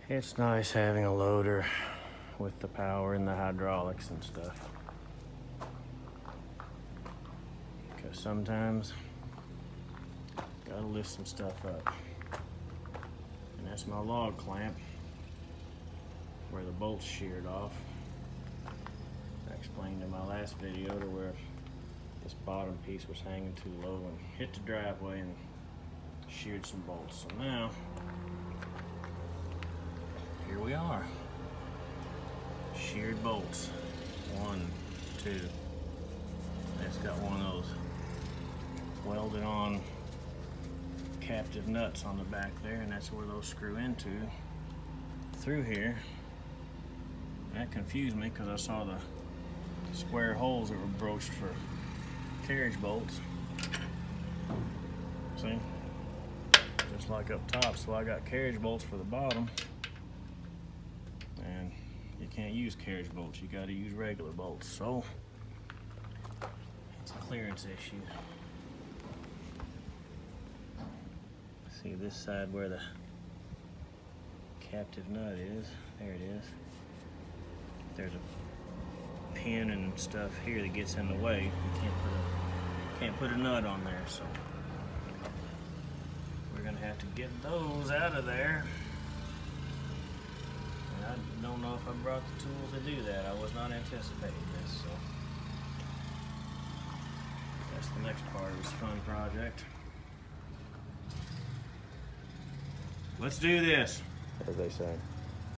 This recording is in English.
It's nice having a loader with the power and the hydraulics and stuff. Because sometimes gotta lift some stuff up. And that's my log clamp where the bolt's sheared off. I explained in my last video to where this bottom piece was hanging too low and hit the driveway and sheared some bolts. So now, here we are. Sheared bolts. 1, 2. It's got one of those welded on captive nuts on the back there, and that's where those screw into through here. That confused me because I saw the square holes that were broached for carriage bolts. See? Just like up top. So I got carriage bolts for the bottom, and you can't use carriage bolts, you got to use regular bolts. So it's a clearance issue. See this side where the captive nut is, there it is. There's a pin and stuff here that gets in the way. You can't put a nut on there, so we're gonna have to get those out of there. And I don't know if I brought the tools to do that. I was not anticipating this, so that's the next part of this fun project. Let's do this, as they say.